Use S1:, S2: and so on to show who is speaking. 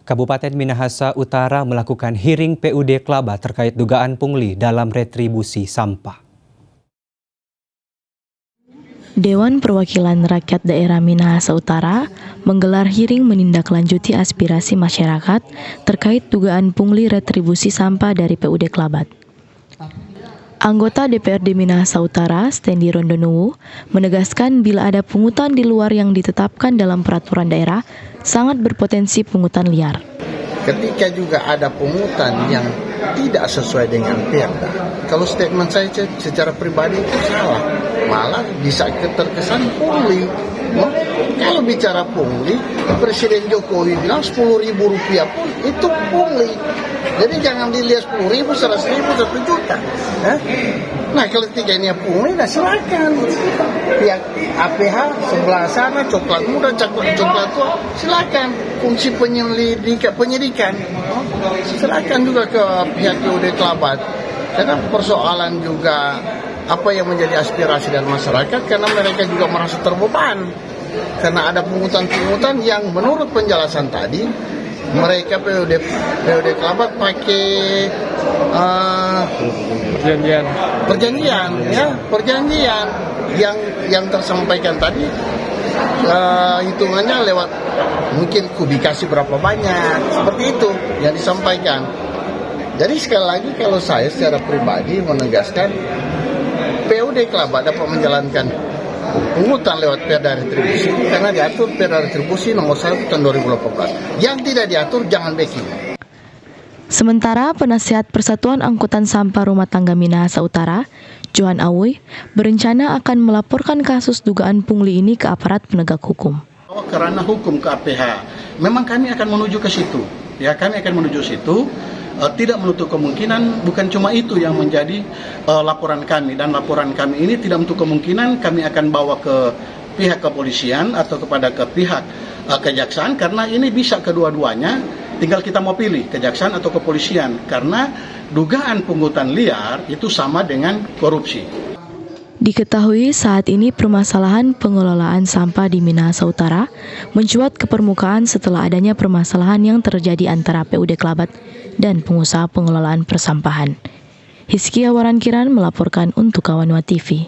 S1: Kabupaten Minahasa Utara melakukan hearing PUD Klaba terkait dugaan pungli dalam retribusi sampah.
S2: Dewan Perwakilan Rakyat Daerah Minahasa Utara menggelar hearing menindaklanjuti aspirasi masyarakat terkait dugaan pungli retribusi sampah dari PUD Klabat. Anggota DPRD Minahasa Utara, Stendi Rondonuwu, menegaskan bila ada pungutan di luar yang ditetapkan dalam peraturan daerah, sangat berpotensi pungutan liar.
S3: Ketika juga ada pungutan yang tidak sesuai dengan perda, kalau statement saya secara pribadi itu salah, malah bisa terkesan pungli. Kalau bicara pungli, Presiden Jokowi bilang Rp10.000 pun itu pungli. Jadi jangan dilihat 10.000, 100.000, 1 juta. Nah kalau tiga ini pungli, nah silakan. Pihak APH sebelah sana, coklat muda, coklat tua, silakan. Fungsi penyidikan, silakan juga ke pihak PUD Klabat. Karena persoalan juga apa yang menjadi aspirasi dari masyarakat, karena mereka juga merasa terbeban. Karena ada pungutan-pungutan yang menurut penjelasan tadi, mereka PUD Klabat pakai perjanjian yang tersampaikan tadi, hitungannya lewat mungkin kubikasi berapa banyak, seperti itu yang disampaikan. Jadi sekali lagi kalau saya secara pribadi menegaskan PUD Klabat dapat menjalankan pungutan lewat perda retribusi karena diatur perda retribusi nomor 1 tahun 2018. Yang tidak diatur jangan backing.
S2: Sementara penasihat Persatuan Angkutan Sampah Rumah Tangga Minahasa Utara, Johan Awoy, berencana akan melaporkan kasus dugaan pungli ini ke aparat penegak hukum.
S3: Karena hukum ke APH, memang kami akan menuju ke situ. Ya, kami akan menuju situ. Tidak menutup kemungkinan bukan cuma itu yang menjadi laporan kami, dan laporan kami ini tidak menutup kemungkinan kami akan bawa ke pihak kepolisian atau kepada ke pihak kejaksaan, karena ini bisa kedua-duanya, tinggal kita mau pilih kejaksaan atau kepolisian, karena dugaan pungutan liar itu sama dengan korupsi.
S2: Diketahui saat ini permasalahan pengelolaan sampah di Minahasa Utara mencuat ke permukaan setelah adanya permasalahan yang terjadi antara PUD Klabat dan pengusaha pengelolaan persampahan. Hizkia Warankiran melaporkan untuk Kawanwa TV.